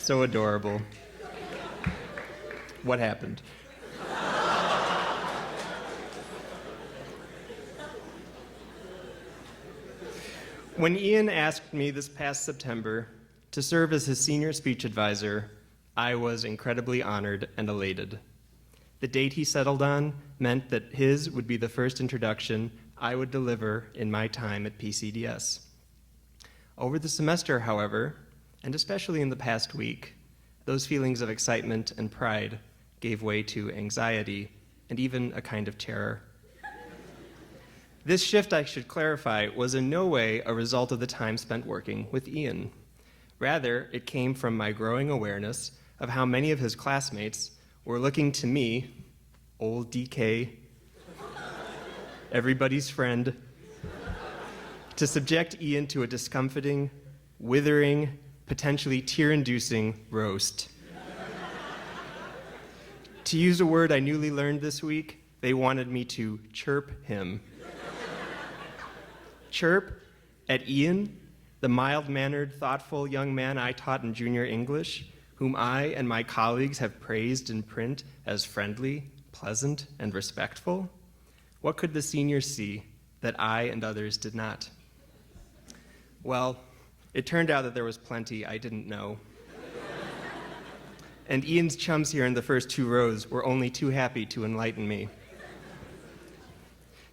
So adorable. What happened? When Ian asked me this past September to serve as his senior speech advisor, I was incredibly honored and elated. The date he settled on meant that his would be the first introduction I would deliver in my time at PCDS. Over the semester, however, and especially in the past week, those feelings of excitement and pride gave way to anxiety and even a kind of terror. This shift, I should clarify, was in no way a result of the time spent working with Ian. Rather, it came from my growing awareness of how many of his classmates were looking to me, old DK, everybody's friend, to subject Ian to a discomfiting, withering, potentially tear-inducing roast. To use a word I newly learned this week, they wanted me to chirp him. Chirp at Ian, the mild-mannered, thoughtful young man I taught in junior English, whom I and my colleagues have praised in print as friendly, pleasant, and respectful? What could the seniors see that I and others did not? Well, it turned out that there was plenty I didn't know. And Ian's chums here in the first two rows were only too happy to enlighten me.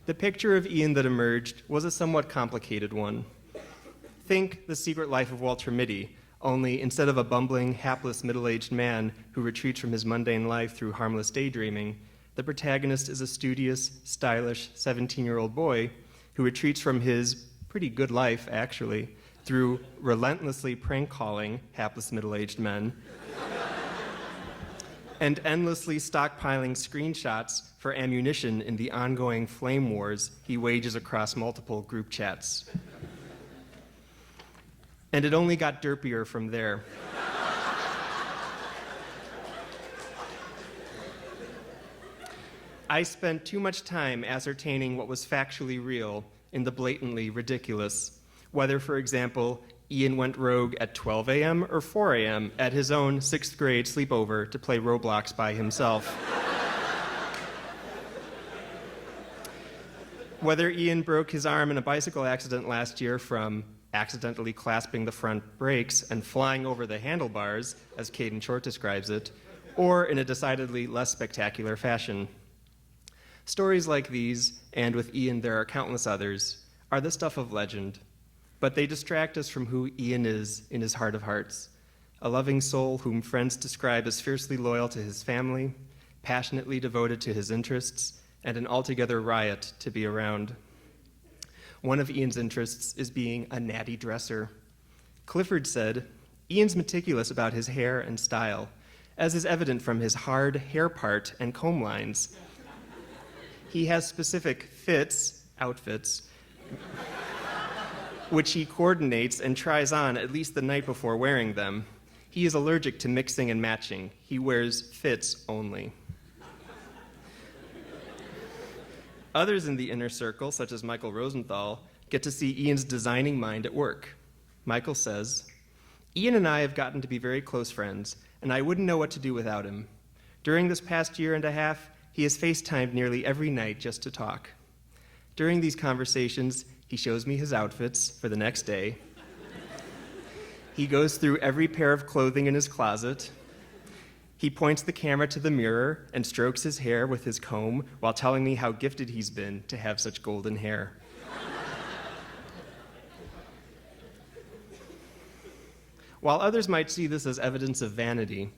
The picture of Ian that emerged was a somewhat complicated one. Think The Secret Life of Walter Mitty, only instead of a bumbling, hapless, middle-aged man who retreats from his mundane life through harmless daydreaming, the protagonist is a studious, stylish 17-year-old boy who retreats from his pretty good life, actually, through relentlessly prank-calling hapless middle-aged men and endlessly stockpiling screenshots for ammunition in the ongoing flame wars he wages across multiple group chats. And it only got derpier from there. I spent too much time ascertaining what was factually real in the blatantly ridiculous, whether, for example, Ian went rogue at 12 a.m. or 4 a.m. at his own 6th grade sleepover to play Roblox by himself. Whether Ian broke his arm in a bicycle accident last year from accidentally clasping the front brakes and flying over the handlebars, as Caden Short describes it, or in a decidedly less spectacular fashion. Stories like these, and with Ian there are countless others, are the stuff of legend, but they distract us from who Ian is in his heart of hearts, a loving soul whom friends describe as fiercely loyal to his family, passionately devoted to his interests, and an altogether riot to be around. One of Ian's interests is being a natty dresser. Clifford said, "Ian's meticulous about his hair and style, as is evident from his hard hair part and comb lines. He has specific outfits, which he coordinates and tries on at least the night before wearing them. He is allergic to mixing and matching. He wears fits only." Others in the inner circle, such as Michael Rosenthal, get to see Ian's designing mind at work. Michael says, "Ian and I have gotten to be very close friends, and I wouldn't know what to do without him. During this past year and a half, he has FaceTimed nearly every night just to talk. During these conversations, he shows me his outfits for the next day. He goes through every pair of clothing in his closet. He points the camera to the mirror and strokes his hair with his comb while telling me how gifted he's been to have such golden hair. While others might see this as evidence of vanity,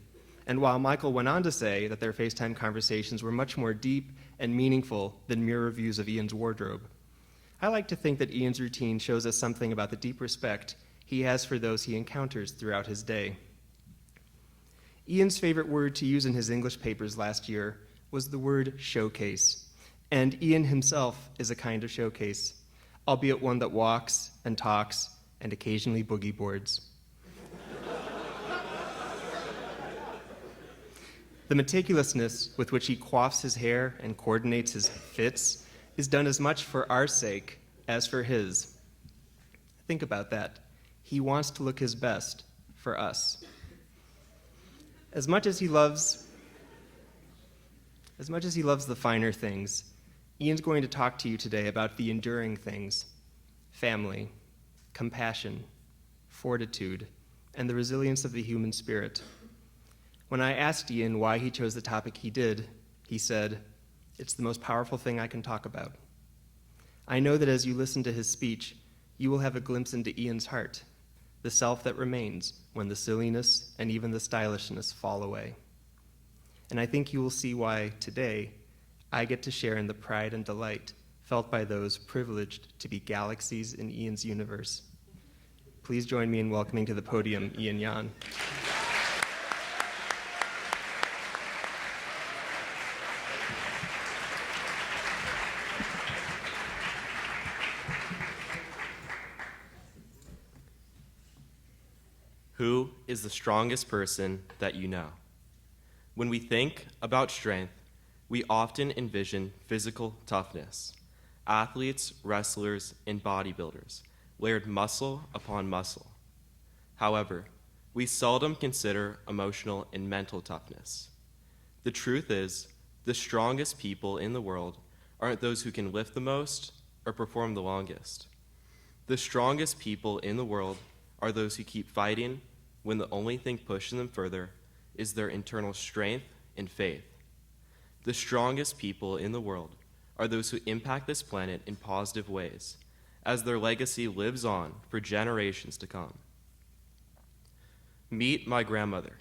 and while Michael went on to say that their FaceTime conversations were much more deep and meaningful than mere reviews of Ian's wardrobe, I like to think that Ian's routine shows us something about the deep respect he has for those he encounters throughout his day. Ian's favorite word to use in his English papers last year was the word showcase, and Ian himself is a kind of showcase, albeit one that walks and talks and occasionally boogie boards. The meticulousness with which he coiffs his hair and coordinates his fits is done as much for our sake as for his. Think about that. He wants to look his best for us. As much as he loves the finer things, Ian's going to talk to you today about the enduring things: family, compassion, fortitude, and the resilience of the human spirit. When I asked Ian why he chose the topic he did, he said, "It's the most powerful thing I can talk about." I know that as you listen to his speech, you will have a glimpse into Ian's heart, the self that remains when the silliness and even the stylishness fall away. And I think you will see why today I get to share in the pride and delight felt by those privileged to be galaxies in Ian's universe. Please join me in welcoming to the podium Youn Ian. Who is the strongest person that you know? When we think about strength, we often envision physical toughness. Athletes, wrestlers, and bodybuilders, layered muscle upon muscle. However, we seldom consider emotional and mental toughness. The truth is, the strongest people in the world aren't those who can lift the most or perform the longest. The strongest people in the world are those who keep fighting when the only thing pushing them further is their internal strength and faith. The strongest people in the world are those who impact this planet in positive ways, as their legacy lives on for generations to come. Meet my grandmother.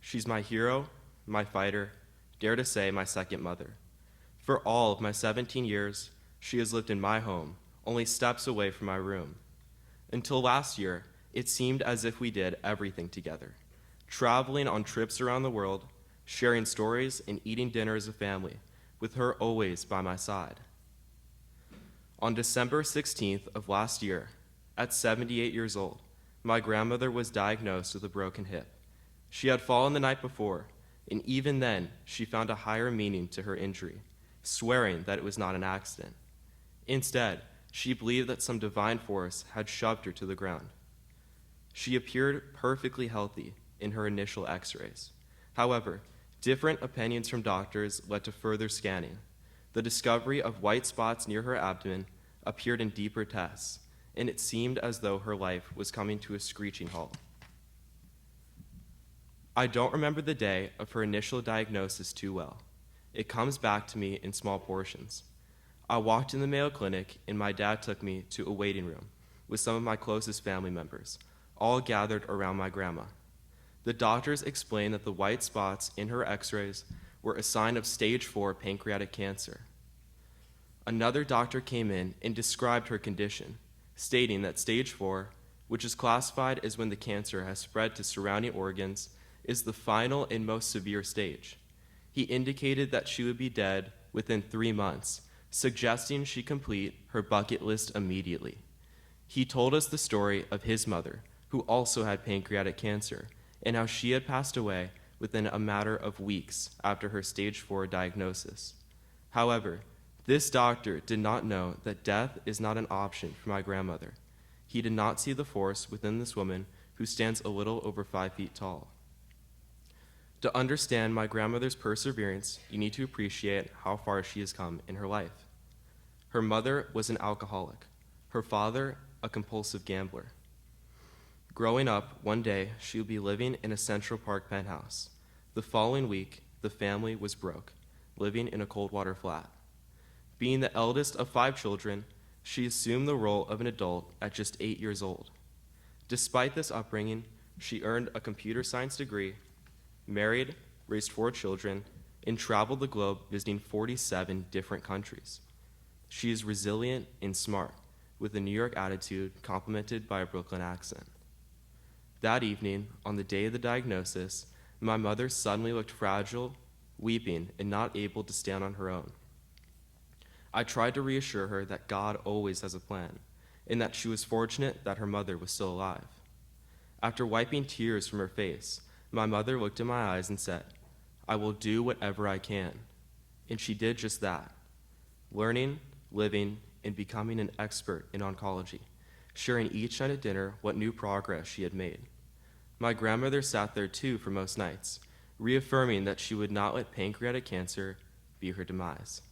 She's my hero, my fighter, dare to say my second mother. For all of my 17 years, she has lived in my home, only steps away from my room. Until last year, it seemed as if we did everything together, traveling on trips around the world, sharing stories and eating dinner as a family, with her always by my side. On December 16th of last year, at 78 years old, my grandmother was diagnosed with a broken hip. She had fallen the night before, and even then, she found a higher meaning to her injury, swearing that it was not an accident. Instead, she believed that some divine force had shoved her to the ground. She appeared perfectly healthy in her initial x-rays. However, different opinions from doctors led to further scanning. The discovery of white spots near her abdomen appeared in deeper tests, and it seemed as though her life was coming to a screeching halt. I don't remember the day of her initial diagnosis too well. It comes back to me in small portions. I walked in the Mayo Clinic, and my dad took me to a waiting room with some of my closest family members, all gathered around my grandma. The doctors explained that the white spots in her x-rays were a sign of stage 4 pancreatic cancer. Another doctor came in and described her condition, stating that stage 4, which is classified as when the cancer has spread to surrounding organs, is the final and most severe stage. He indicated that she would be dead within 3 months, suggesting she complete her bucket list immediately. He told us the story of his mother, who also had pancreatic cancer, and how she had passed away within a matter of weeks after her stage 4 diagnosis. However, this doctor did not know that death is not an option for my grandmother. He did not see the force within this woman who stands a little over 5 feet tall. To understand my grandmother's perseverance, you need to appreciate how far she has come in her life. Her mother was an alcoholic, her father a compulsive gambler. Growing up, one day she would be living in a Central Park penthouse. The following week, the family was broke, living in a cold water flat. Being the eldest of 5 children, she assumed the role of an adult at just 8 years old. Despite this upbringing, she earned a computer science degree, married, raised 4 children, and traveled the globe visiting 47 different countries. She is resilient and smart, with a New York attitude complemented by a Brooklyn accent. That evening, on the day of the diagnosis, my mother suddenly looked fragile, weeping, and not able to stand on her own. I tried to reassure her that God always has a plan, and that she was fortunate that her mother was still alive. After wiping tears from her face, my mother looked in my eyes and said, "I will do whatever I can." And she did just that, learning, living, and becoming an expert in oncology, sharing each night at dinner what new progress she had made. My grandmother sat there too for most nights, reaffirming that she would not let pancreatic cancer be her demise.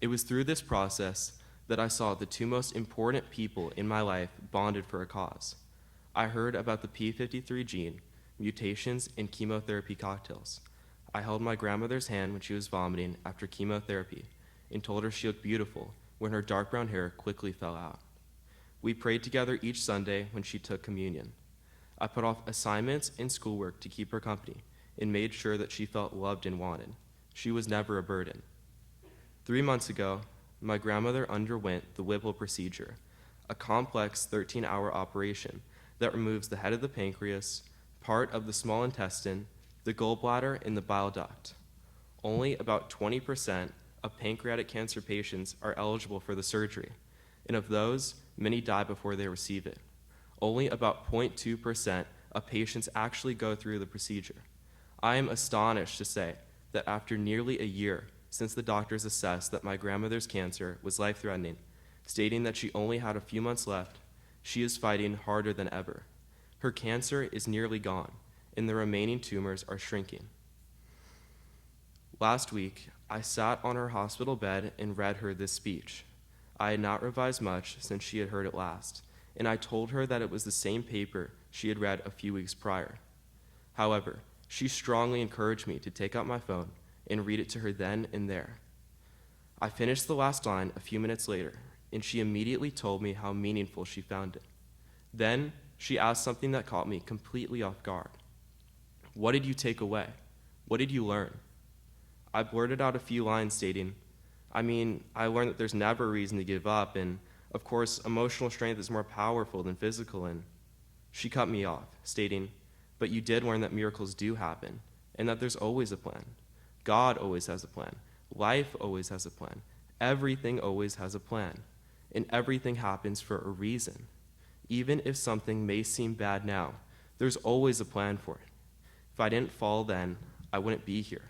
It was through this process that I saw the two most important people in my life bonded for a cause. I heard about the p53 gene, mutations, and chemotherapy cocktails. I held my grandmother's hand when she was vomiting after chemotherapy and told her she looked beautiful when her dark brown hair quickly fell out. We prayed together each Sunday when she took communion. I put off assignments and schoolwork to keep her company and made sure that she felt loved and wanted. She was never a burden. 3 months ago, my grandmother underwent the Whipple procedure, a complex 13-hour operation that removes the head of the pancreas, part of the small intestine, the gallbladder, and the bile duct. Only about 20% of pancreatic cancer patients are eligible for the surgery, and of those, many die before they receive it. Only about 0.2% of patients actually go through the procedure. I am astonished to say that after nearly a year since the doctors assessed that my grandmother's cancer was life-threatening, stating that she only had a few months left, she is fighting harder than ever. Her cancer is nearly gone, and the remaining tumors are shrinking. Last week, I sat on her hospital bed and read her this speech. I had not revised much since she had heard it last, and I told her that it was the same paper she had read a few weeks prior. However, she strongly encouraged me to take out my phone and read it to her then and there. I finished the last line a few minutes later, and she immediately told me how meaningful she found it. Then she asked something that caught me completely off guard. What did you take away? What did you learn? I blurted out a few lines stating, I learned that there's never a reason to give up, and of course, emotional strength is more powerful than physical, and she cut me off, stating, but you did learn that miracles do happen, and that there's always a plan. God always has a plan. Life always has a plan. Everything always has a plan, and everything happens for a reason. Even if something may seem bad now, there's always a plan for it. If I didn't fall then, I wouldn't be here,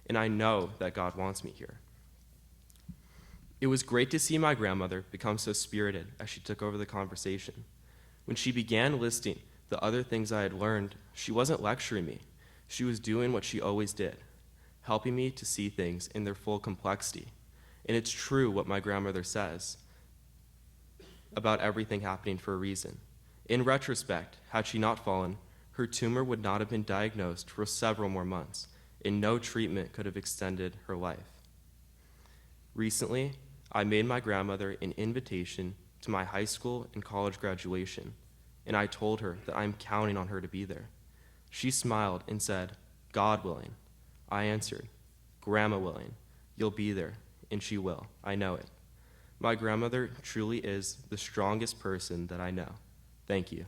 and I know that God wants me here. It was great to see my grandmother become so spirited as she took over the conversation. When she began listing the other things I had learned, she wasn't lecturing me. She was doing what she always did, helping me to see things in their full complexity. And it's true what my grandmother says about everything happening for a reason. In retrospect, had she not fallen, her tumor would not have been diagnosed for several more months, and no treatment could have extended her life. Recently, I made my grandmother an invitation to my high school and college graduation, and I told her that I'm counting on her to be there. She smiled and said, God willing. I answered, Grandma willing. You'll be there, and she will. I know it. My grandmother truly is the strongest person that I know. Thank you.